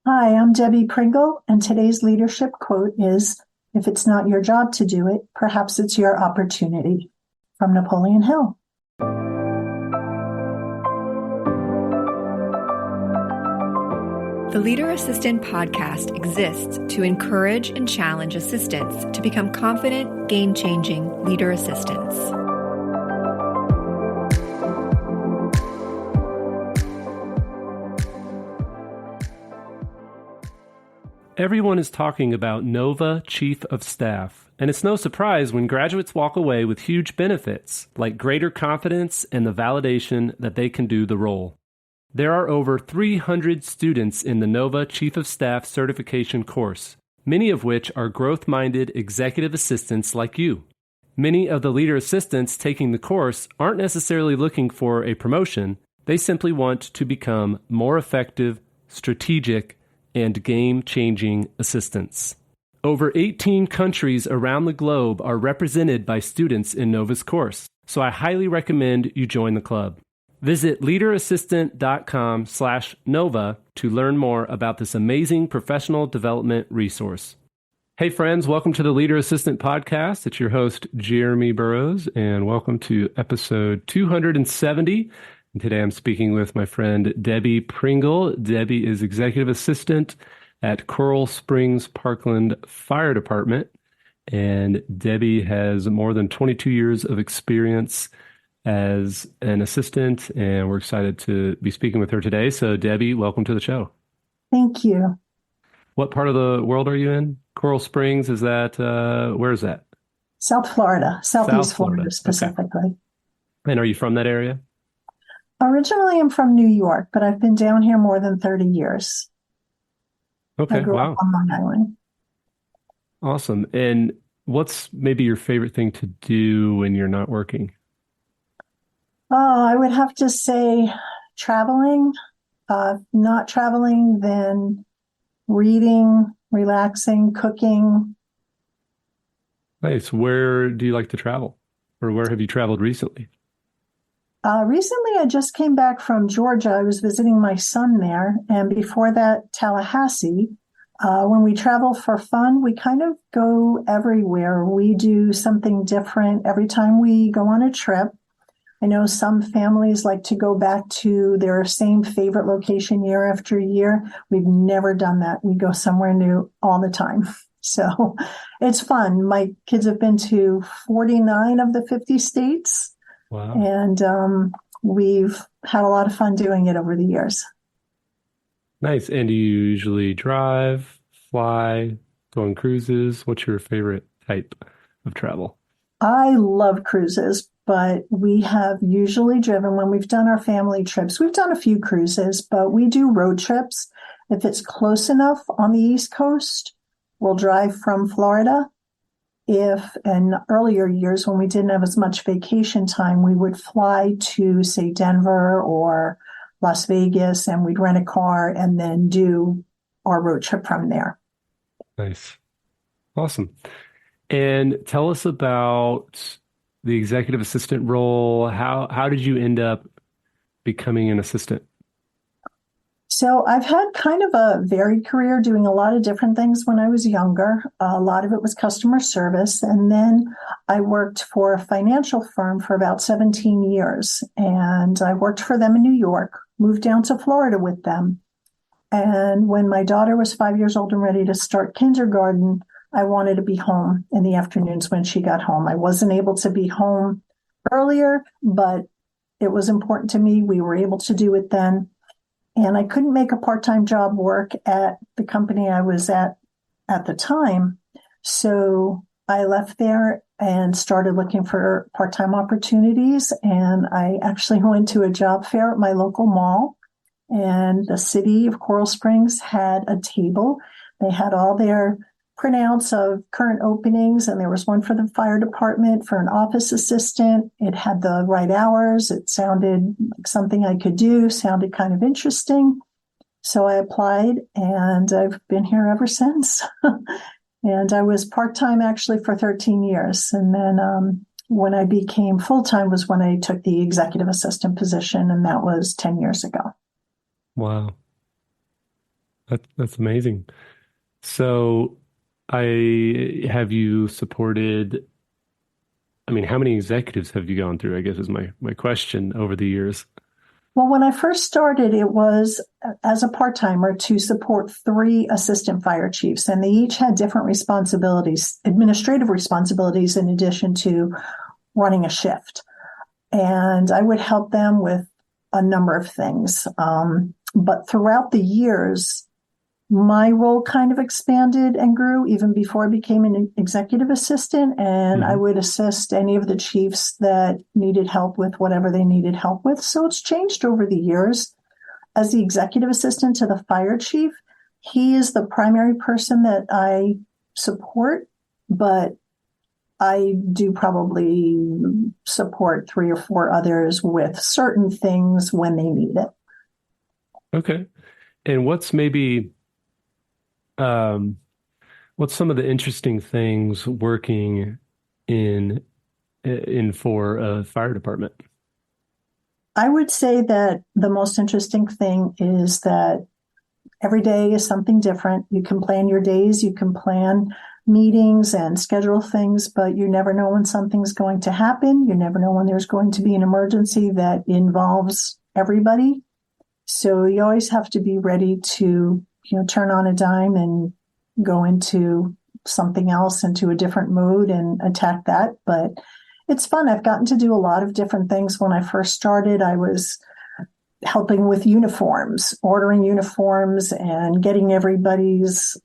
Hi, I'm Debbie Pringle, and today's leadership quote is, "If it's not your job to do it, perhaps it's your opportunity," from Napoleon Hill. The Leader Assistant podcast exists to encourage and challenge assistants to become confident, game-changing leader assistants. Everyone is talking about NOVA Chief of Staff, and it's no surprise when graduates walk away with huge benefits, like greater confidence and the validation that they can do the role. There are over 300 students in the NOVA Chief of Staff certification course, many of which are growth-minded executive assistants like you. Many of the leader assistants taking the course aren't necessarily looking for a promotion. They simply want to become more effective, strategic, and game-changing assistants. Over 18 countries around the globe are represented by students in NOVA's course, so I highly recommend you join the club. Visit leaderassistant.com/NOVA to learn more about this amazing professional development resource. Hey friends, welcome to the Leader Assistant Podcast. It's your host, Jeremy Burrows, and welcome to episode 270. And today I'm speaking with my friend Debbie Pringle. Debbie is Executive Assistant at Coral Springs-Parkland Fire Department. And Debbie has more than 22 years of experience as an assistant, and we're excited to be speaking with her today. So Debbie, welcome to the show. Thank you. What part of the world are you in? Coral Springs, is that, where is that? South Florida, Southeast South Florida specifically. Okay. And are you from that area? Originally, I'm from New York, but I've been down here more than 30 years. Okay, I grew wow. up on Long Island. Awesome. And what's maybe your favorite thing to do when you're not working? Oh, I would have to say traveling. Not traveling, then reading, relaxing, cooking. Nice. Where do you like to travel? Or where have you traveled recently? Recently, I just came back from Georgia. I was visiting my son there. And before that, Tallahassee. When we travel for fun, we kind of go everywhere. We do something different every time we go on a trip. I know some families like to go back to their same favorite location year after year. We've never done that. We go somewhere new all the time. So it's fun. My kids have been to 49 of the 50 states. Wow. And we've had a lot of fun doing it over the years. Nice. And do you usually drive, fly, go on cruises? What's your favorite type of travel? I love cruises, but we have usually driven when we've done our family trips. We've done a few cruises, but we do road trips. If it's close enough on the East Coast, we'll drive from Florida. If in earlier years, when we didn't have as much vacation time, we would fly to, say, Denver or Las Vegas, and we'd rent a car and then do our road trip from there. Nice. Awesome. And tell us about the executive assistant role. How did you end up becoming an assistant? So I've had kind of a varied career doing a lot of different things when I was younger. A lot of it was customer service. And then I worked for a financial firm for about 17 years. And I worked for them in New York, moved down to Florida with them. And when my daughter was 5 years old and ready to start kindergarten, I wanted to be home in the afternoons when she got home. I wasn't able to be home earlier, but it was important to me. We were able to do it then. And I couldn't make a part-time job work at the company I was at the time. So I left there and started looking for part-time opportunities. And I actually went to a job fair at my local mall. And the city of Coral Springs had a table. They had all their printouts of current openings, and there was one for the fire department for an office assistant. It had the right hours. It sounded like something I could do, sounded kind of interesting. So I applied, and I've been here ever since. And I was part-time actually for 13 years. And then when I became full-time was when I took the executive assistant position, and that was 10 years ago. Wow. That's amazing. So I have you supported, I mean, how many executives have you gone through, I guess is my question over the years. Well, when I first started, it was as a part-timer to support three assistant fire chiefs, and they each had different responsibilities, administrative responsibilities, in addition to running a shift. And I would help them with a number of things. But throughout the years, my role kind of expanded and grew even before I became an executive assistant. And I would assist any of the chiefs that needed help with whatever they needed help with. So it's changed over the years. As the executive assistant to the fire chief, he is the primary person that I support, but I do probably support three or four others with certain things when they need it. Okay. And what's some of the interesting things working in for a fire department? I would say that the most interesting thing is that every day is something different. You can plan your days, you can plan meetings and schedule things, but you never know when something's going to happen. You never know when there's going to be an emergency that involves everybody. So you always have to be ready to, turn on a dime and go into something else, into a different mood and attack that. But it's fun. I've gotten to do a lot of different things. When I first started, I was helping with uniforms, ordering uniforms and getting everybody's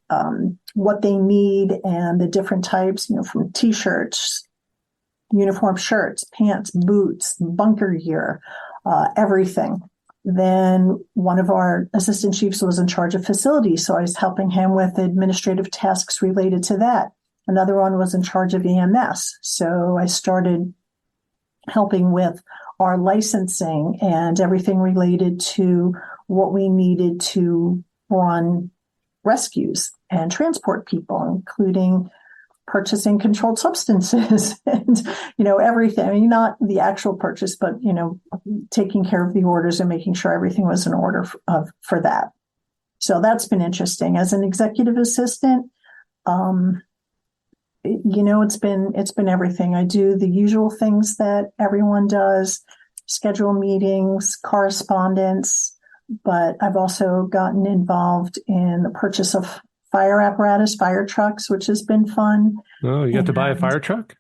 what they need and the different types, from t-shirts, uniform shirts, pants, boots, bunker gear, everything. Then one of our assistant chiefs was in charge of facilities, so I was helping him with administrative tasks related to that. Another one was in charge of EMS, so I started helping with our licensing and everything related to what we needed to run rescues and transport people, including purchasing controlled substances and, everything. I mean, not the actual purchase, but, taking care of the orders and making sure everything was in order for that. So that's been interesting. As an executive assistant, it's been everything. I do the usual things that everyone does, schedule meetings, correspondence, but I've also gotten involved in the purchase of fire apparatus, fire trucks, which has been fun. Oh, you got to buy a fire truck?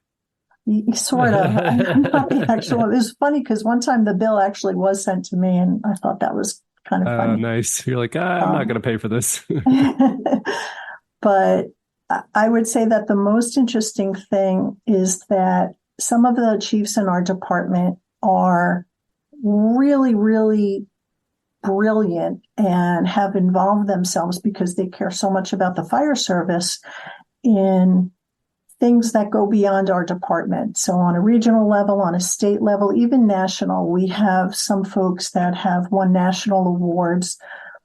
Sort of. I'm not the actual. It was funny because one time the bill actually was sent to me, and I thought that was kind of funny. Nice. You're like, I'm not going to pay for this. But I would say that the most interesting thing is that some of the chiefs in our department are really, really brilliant and have involved themselves because they care so much about the fire service in things that go beyond our department. So on a regional level, on a state level, even national, we have some folks that have won national awards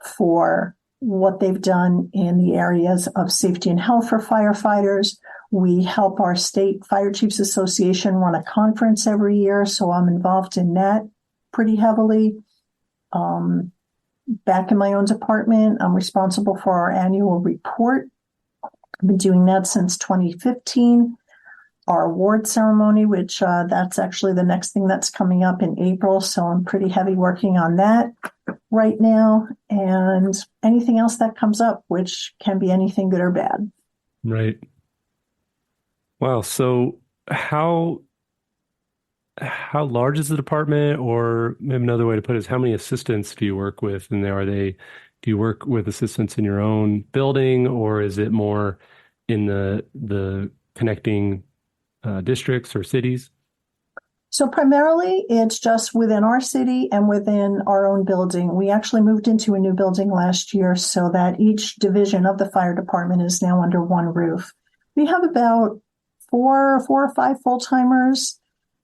for what they've done in the areas of safety and health for firefighters. We help our state fire chiefs association run a conference every year, so I'm involved in that pretty heavily. Back in my own department, I'm responsible for our annual report. I've been doing that since 2015. Our award ceremony, which that's actually the next thing that's coming up in April. So I'm pretty heavy working on that right now. And anything else that comes up, which can be anything good or bad. Right. Wow. So how large is the department, or maybe another way to put it is how many assistants do you work with? And do you work with assistants in your own building, or is it more in the connecting districts or cities? So primarily it's just within our city and within our own building. We actually moved into a new building last year so that each division of the fire department is now under one roof. We have about four or five full-timers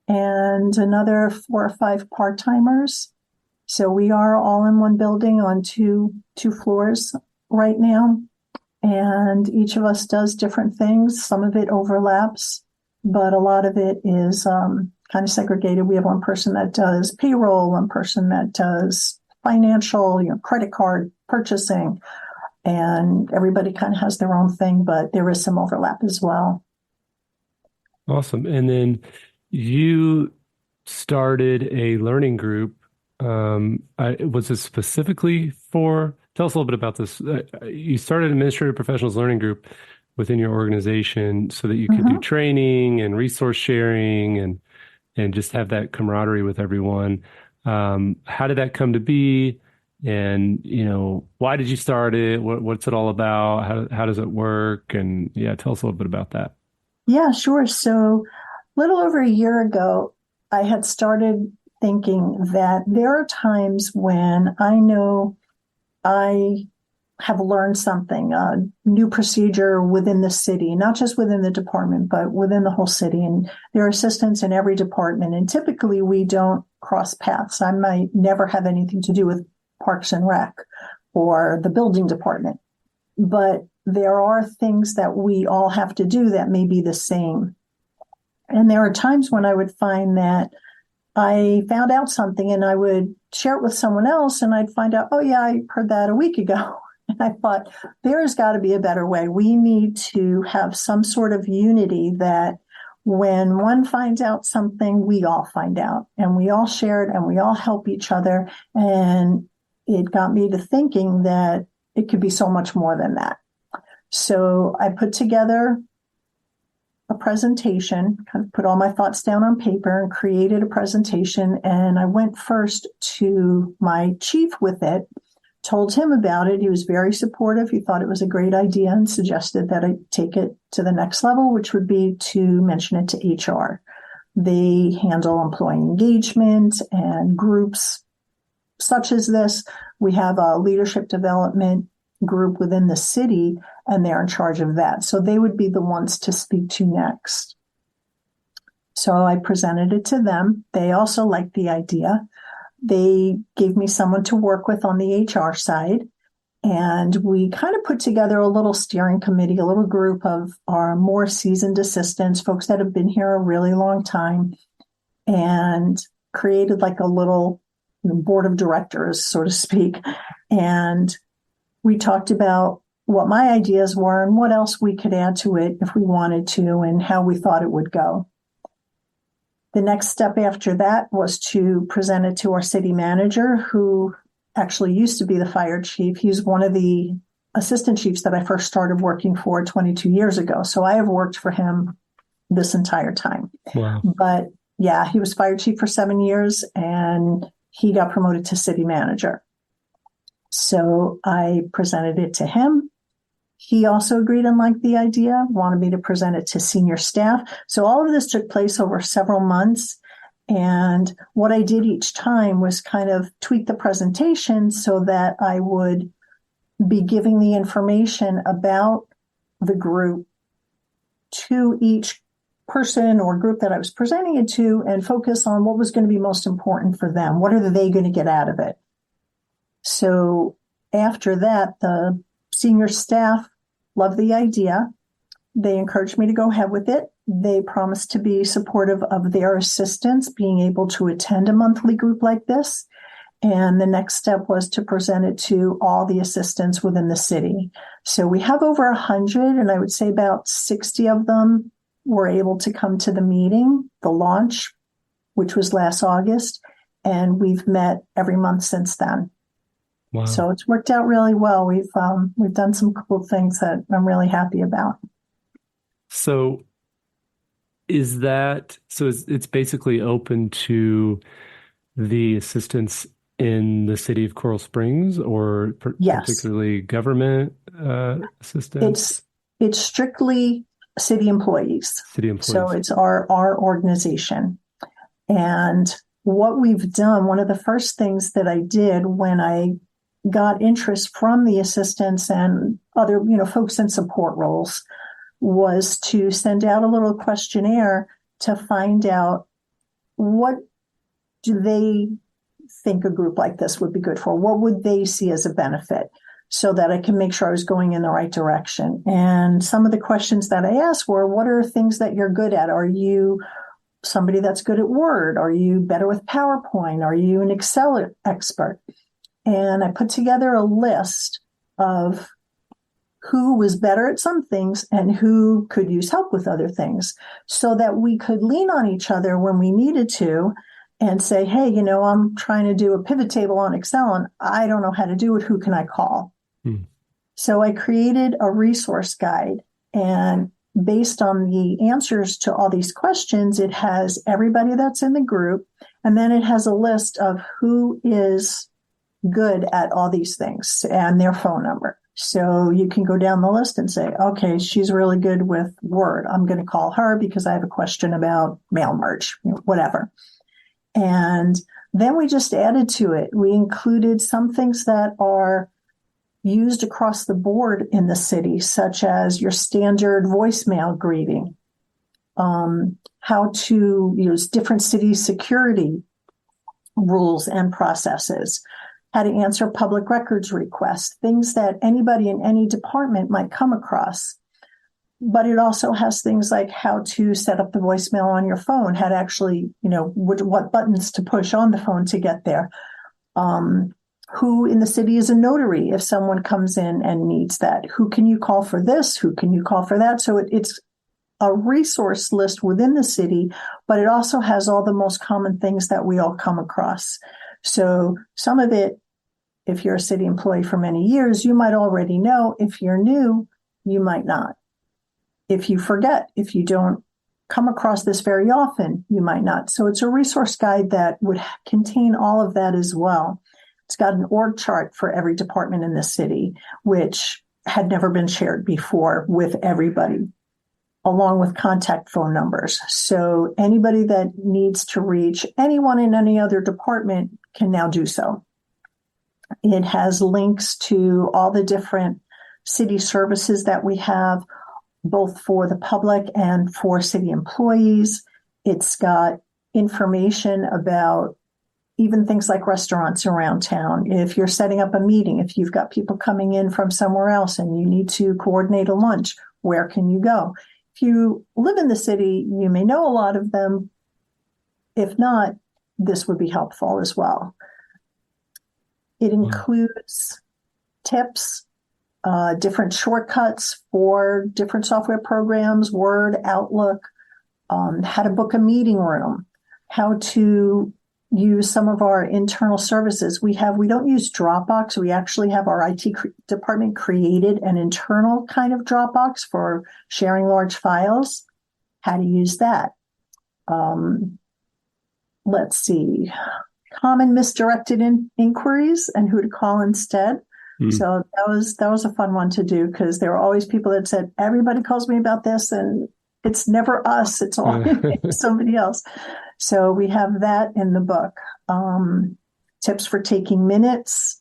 and another 4 or 5 part-timers. So we are all in one building on two floors right now. And each of us does different things. Some of it overlaps, but a lot of it is kind of segregated. We have one person that does payroll, one person that does financial, credit card purchasing, and everybody kind of has their own thing, but there is some overlap as well. Awesome. And then you started a learning group. Was this specifically for, tell us a little bit about this. You started an administrative professionals learning group within your organization so that you could do training and resource sharing and just have that camaraderie with everyone. How did that come to be? And, why did you start it? What's it all about? How does it work? And yeah, tell us a little bit about that. Yeah, sure. So a little over a year ago, I had started thinking that there are times when I know I have learned something, a new procedure within the city, not just within the department, but within the whole city. And there are assistants in every department. And typically we don't cross paths. I might never have anything to do with Parks and Rec or the building department, but there are things that we all have to do that may be the same. And there are times when I would find that I found out something and I would share it with someone else and I'd find out, oh yeah, I heard that a week ago. And I thought, there's got to be a better way. We need to have some sort of unity that when one finds out something, we all find out and we all share it and we all help each other. And it got me to thinking that it could be so much more than that. So I put together a presentation, kind of put all my thoughts down on paper and created a presentation. And I went first to my chief with it, told him about it. He was very supportive. He thought it was a great idea and suggested that I take it to the next level, which would be to mention it to HR. They handle employee engagement and groups such as this. We have a leadership development group within the city, and they're in charge of that. So they would be the ones to speak to next. So I presented it to them. They also liked the idea. They gave me someone to work with on the HR side, and we kind of put together a little steering committee, a little group of our more seasoned assistants, folks that have been here a really long time, and created like a little board of directors, so to speak. And we talked about what my ideas were and what else we could add to it if we wanted to and how we thought it would go. The next step after that was to present it to our city manager, who actually used to be the fire chief. He's one of the assistant chiefs that I first started working for 22 years ago. So I have worked for him this entire time. Wow. But yeah, he was fire chief for 7 years and he got promoted to city manager. So I presented it to him. He also agreed and liked the idea, wanted me to present it to senior staff. So all of this took place over several months. And what I did each time was kind of tweak the presentation so that I would be giving the information about the group to each person or group that I was presenting it to and focus on what was going to be most important for them. What are they going to get out of it? So after that, the senior staff loved the idea. They encouraged me to go ahead with it. They promised to be supportive of their assistants being able to attend a monthly group like this. And the next step was to present it to all the assistants within the city. So we have over 100, and I would say about 60 of them were able to come to the meeting, the launch, which was last August. And we've met every month since then. Wow. So it's worked out really well. We've done some cool things that I'm really happy about. So it's basically open to the assistants in the city of Coral Springs, or Yes. particularly government assistants? It's strictly city employees. City employees. So it's our organization. And what we've done, one of the first things that I did when I got interest from the assistants and other, folks in support roles, was to send out a little questionnaire to find out what do they think a group like this would be good for? What would they see as a benefit, so that I can make sure I was going in the right direction? And some of the questions that I asked were, what are things that you're good at? Are you somebody that's good at Word? Are you better with PowerPoint? Are you an Excel expert? And I put together a list of who was better at some things and who could use help with other things, so that we could lean on each other when we needed to and say, hey, I'm trying to do a pivot table on Excel and I don't know how to do it. Who can I call? So I created a resource guide, and based on the answers to all these questions, it has everybody that's in the group, and then it has a list of who is good at all these things and their phone number. So you can go down the list and say, okay, she's really good with Word. I'm going to call her because I have a question about mail merge, whatever. And then we just added to it. We included some things that are used across the board in the city, such as your standard voicemail greeting, how to use different city security rules and processes, how to answer public records requests, things that anybody in any department might come across. But it also has things like how to set up the voicemail on your phone, how to actually, what buttons to push on the phone to get there. Who in the city is a notary if someone comes in and needs that? Who can you call for this? Who can you call for that? So it's a resource list within the city, but it also has all the most common things that we all come across. So some of it, if you're a city employee for many years, you might already know. If you're new, you might not. If you forget, if you don't come across this very often, you might not. So it's a resource guide that would contain all of that as well. It's got an org chart for every department in the city, which had never been shared before with everybody, along with contact phone numbers. So anybody that needs to reach anyone in any other department can now do so. It has links to all the different city services that we have, both for the public and for city employees. It's got information about even things like restaurants around town. If you're setting up a meeting, if you've got people coming in from somewhere else and you need to coordinate a lunch, where can you go? If you live in the city, you may know a lot of them. If not, this would be helpful as well. It includes tips, different shortcuts for different software programs, Word, Outlook, how to book a meeting room, how to use some of our internal services. We don't use Dropbox. We actually have our IT department created an internal kind of Dropbox for sharing large files, how to use that. Let's see, common misdirected inquiries and who to call instead. So that was a fun one to do, because there were always people that said, everybody calls me about this and it's never us. It's all somebody else. So we have that in the book. Tips for taking minutes,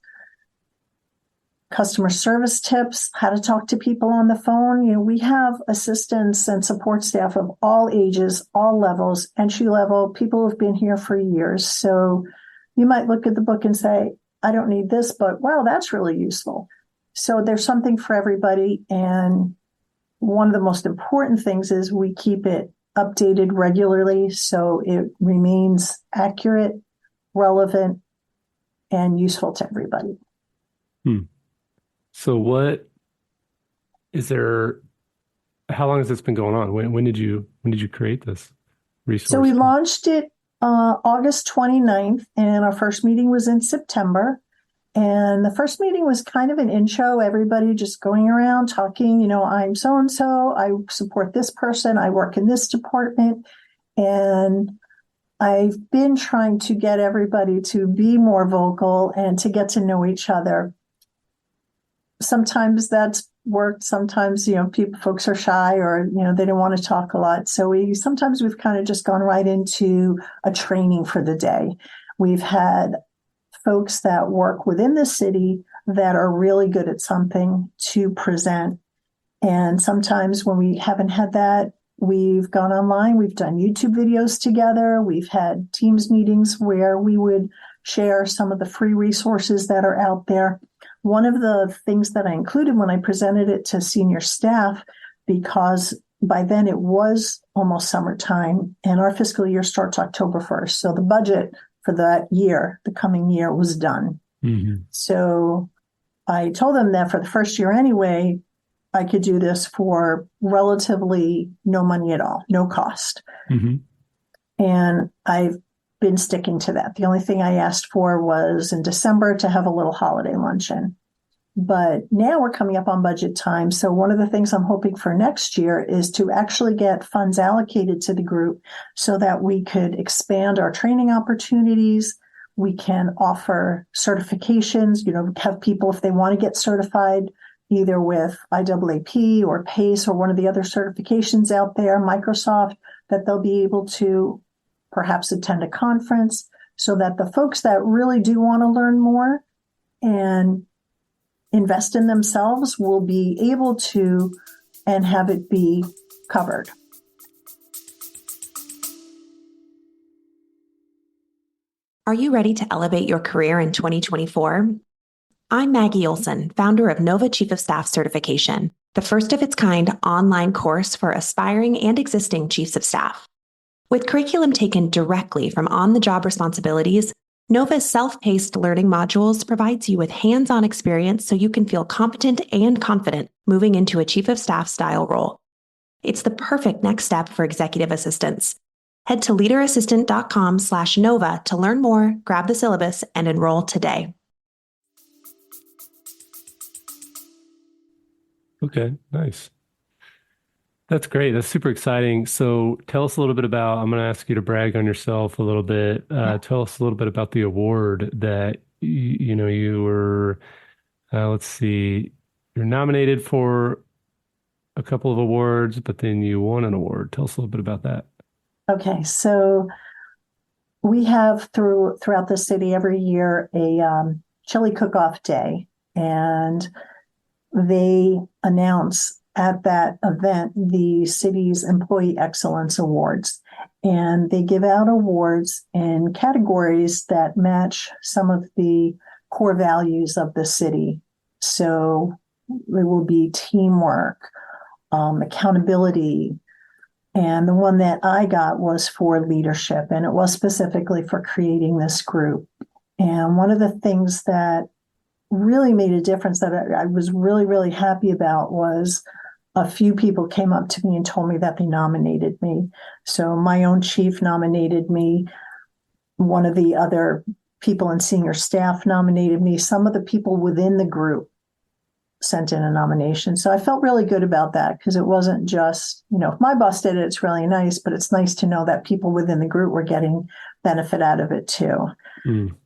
customer service tips, how to talk to people on the phone. We have assistants and support staff of all ages, all levels, entry level, people who've been here for years. So you might look at the book and say, I don't need this, but wow, that's really useful. So there's something for everybody. And one of the most important things is we keep it updated regularly so it remains accurate, relevant, and useful to everybody. So how long has this been going on? When did you create this resource? So we launched it August 29th, and our first meeting was in September. And the first meeting was kind of an intro, everybody just going around talking, I'm so-and-so, I support this person, I work in this department. And I've been trying to get everybody to be more vocal and to get to know each other. Sometimes that's worked. Sometimes, folks are shy or, they don't want to talk a lot. So we've kind of just gone right into a training for the day. We've had folks that work within the city that are really good at something to present. And sometimes when we haven't had that, we've gone online, we've done YouTube videos together. We've had Teams meetings where we would share some of the free resources that are out there. One of the things that I included when I presented it to senior staff, because by then it was almost summertime and our fiscal year starts October 1st. So the budget for that year, the coming year, was done. So I told them that for the first year anyway, I could do this for relatively no money at all, no cost. Mm-hmm. And I've been sticking to that. The only thing I asked for was in December to have a little holiday luncheon. But now we're coming up on budget time. So one of the things I'm hoping for next year is to actually get funds allocated to the group so that we could expand our training opportunities. We can offer certifications, have people, if they want to get certified, either with IAAP or PACE or one of the other certifications out there, Microsoft, that they'll be able to perhaps attend a conference so that the folks that really do want to learn more and invest in themselves will be able to and have it be covered. Are you ready to elevate your career in 2024? I'm Maggie Olson, founder of Nova Chief of Staff Certification, the first of its kind online course for aspiring and existing chiefs of staff. With curriculum taken directly from on-the-job responsibilities, Nova's self-paced learning modules provides you with hands-on experience so you can feel competent and confident moving into a chief of staff style role. It's the perfect next step for executive assistants. Head to leaderassistant.com/Nova to learn more, grab the syllabus, and enroll today. Okay, nice. That's great. That's super exciting. So tell us a little bit about, I'm going to ask you to brag on yourself a little bit. Tell us a little bit about the award that, you were, let's see, you're nominated for a couple of awards, but then you won an award. Tell us a little bit about that. Okay, so we have throughout the city every year a chili cook-off day, and they announce at that event the city's Employee Excellence Awards. And they give out awards in categories that match some of the core values of the city. So it will be teamwork, accountability. And the one that I got was for leadership, and it was specifically for creating this group. And one of the things that really made a difference that I was really, really happy about was a few people came up to me and told me that they nominated me. So my own chief nominated me. One of the other people in senior staff nominated me. Some of the people within the group sent in a nomination. So I felt really good about that because it wasn't just, if my boss did it, it's really nice, but it's nice to know that people within the group were getting benefit out of it too.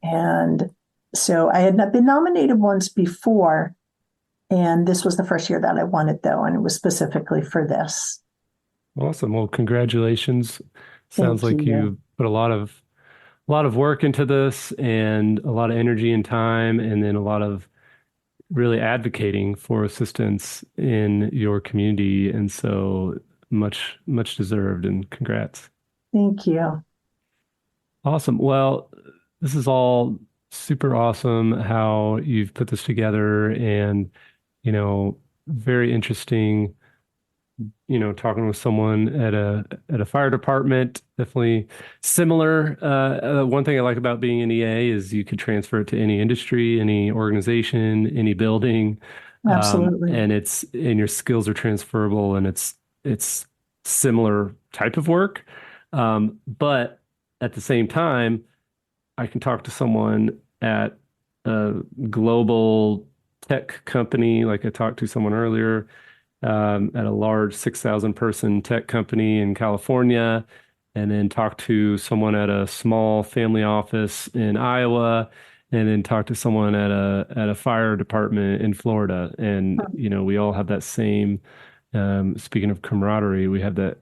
And so I had not been nominated once before, and this was the first year that I won it, though, and it was specifically for this. Awesome. Well, congratulations. Sounds like you. you put a lot of work into this and a lot of energy and time, and then a lot of really advocating for assistance in your community. And so much deserved, and congrats. Thank you. Awesome. Well, this is all super awesome how you've put this together, and, very interesting, talking with someone at a fire department, definitely similar. One thing I like about being an EA is you could transfer it to any industry, any organization, any building. Absolutely. And your skills are transferable, and it's similar type of work. But at the same time, I can talk to someone at a global tech company, like I talked to someone earlier, at a large 6,000 person tech company in California, and then talk to someone at a small family office in Iowa, and then talk to someone at a fire department in Florida. And, we all have that same, speaking of camaraderie, we have that,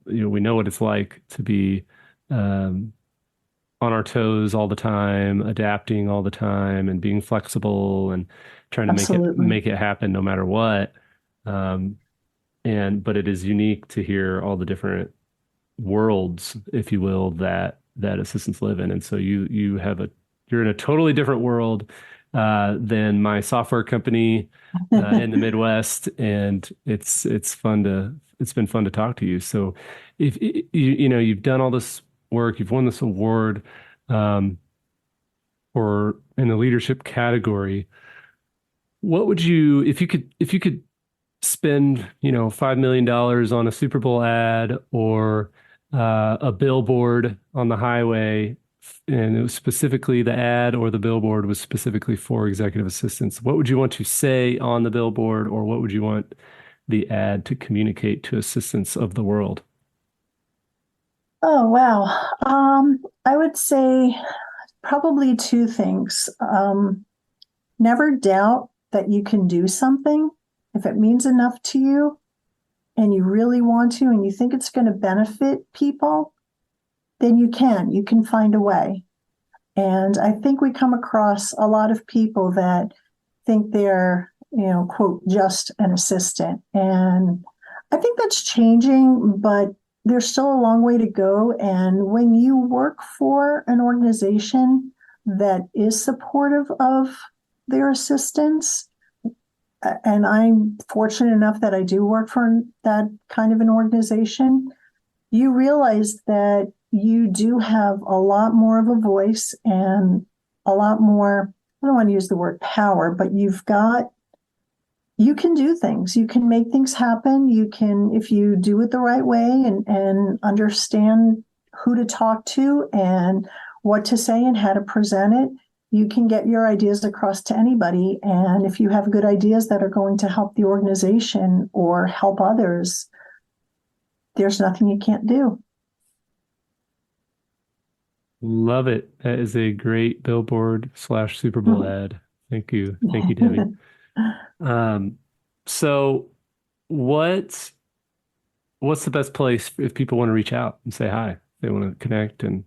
we know what it's like to be, on our toes all the time, adapting all the time, and being flexible and trying to make it happen no matter what. But it is unique to hear all the different worlds, if you will, that assistants live in. And so you're in a totally different world than my software company in the Midwest, and it's been fun to talk to you. So if you've done all this work, you've won this award or in the leadership category, what would you, if you could spend, $5 million on a Super Bowl ad or a billboard on the highway, and it was specifically the ad or the billboard was specifically for executive assistants, what would you want to say on the billboard, or what would you want the ad to communicate to assistants of the world? Oh, wow. I would say probably two things. Never doubt that you can do something if it means enough to you and you really want to and you think it's going to benefit people, then you can find a way. And I think we come across a lot of people that think they're, quote, just an assistant. And I think that's changing, but there's still a long way to go. And when you work for an organization that is supportive of their assistants, and I'm fortunate enough that I do work for that kind of an organization, you realize that you do have a lot more of a voice and a lot more, I don't want to use the word power, but you can do things. You can make things happen. You can, if you do it the right way and understand who to talk to and what to say and how to present it, you can get your ideas across to anybody. And if you have good ideas that are going to help the organization or help others, there's nothing you can't do. Love it. That is a great billboard / Super Bowl ad. Thank you. Thank you, Debbie. So what's the best place if people want to reach out and say hi? They want to connect and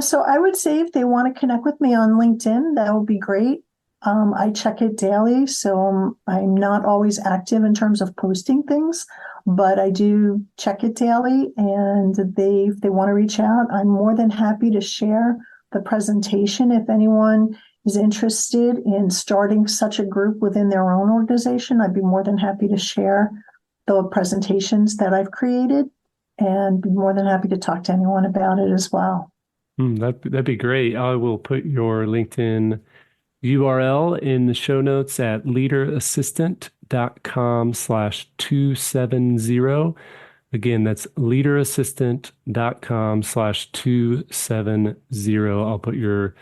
So I would say if they want to connect with me on LinkedIn, that would be great. I check it daily, so I'm not always active in terms of posting things, but I do check it daily. And if they want to reach out, I'm more than happy to share the presentation. If anyone is interested in starting such a group within their own organization, I'd be more than happy to share the presentations that I've created and be more than happy to talk to anyone about it as well. That'd be great. I will put your LinkedIn URL in the show notes at leaderassistant.com/270. Again, that's leaderassistant.com/270. I'll put your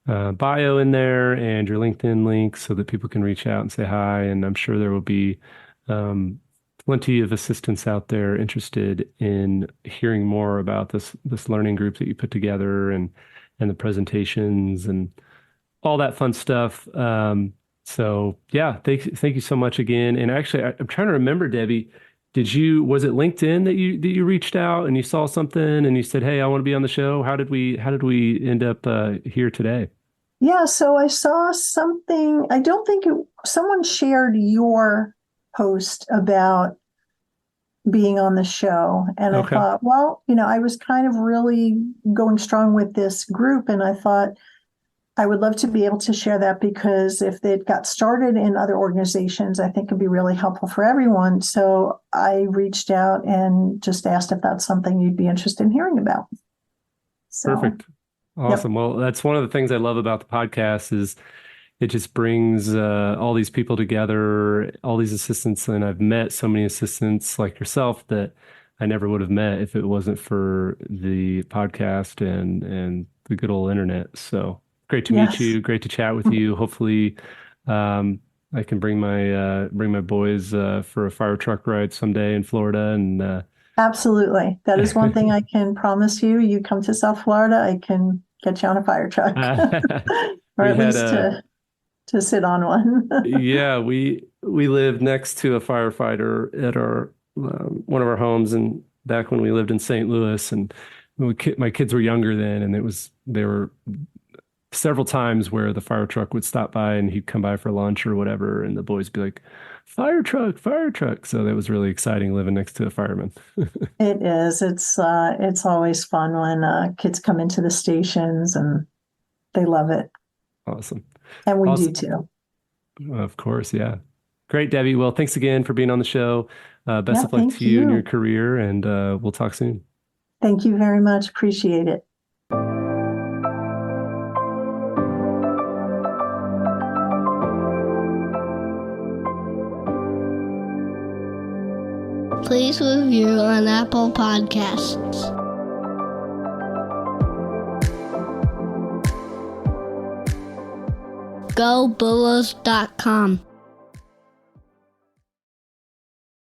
bio in there and your LinkedIn link so that people can reach out and say hi. And I'm sure there will be plenty of assistants out there interested in hearing more about this learning group that you put together and the presentations and all that fun stuff. So yeah, thank you so much again. And actually, I'm trying to remember, Debbie, was it LinkedIn that you reached out and you saw something and you said, "Hey, I want to be on the show"? How did we end up here today? Yeah, so I saw something. I don't think someone shared your post about being on the show. And I thought, well, I was kind of really going strong with this group. And I thought I would love to be able to share that because if it got started in other organizations, I think it'd be really helpful for everyone. So I reached out and just asked if that's something you'd be interested in hearing about. So, perfect. Awesome. Yep. Well, that's one of the things I love about the podcast is it just brings all these people together, all these assistants. And I've met so many assistants like yourself that I never would have met if it wasn't for the podcast and the good old internet. So great to meet you. Great to chat with you. Hopefully I can bring my boys for a fire truck ride someday in Florida. And absolutely. That is one thing I can promise you. You come to South Florida, I can get you on a fire truck. Or at least to sit on one. Yeah, we lived next to a firefighter at our one of our homes, and back when we lived in St. Louis, and my kids were younger then, and there were several times where the fire truck would stop by and he'd come by for lunch or whatever, and the boys would be like, "Fire truck, fire truck." So that was really exciting living next to a fireman. It is. It's always fun when kids come into the stations and they love it. Awesome. And we do too. Of course, yeah. Great, Debbie. Well, thanks again for being on the show. Best of luck to you in your career, and we'll talk soon. Thank you very much. Appreciate it. Please review on Apple Podcasts. GoBulls.com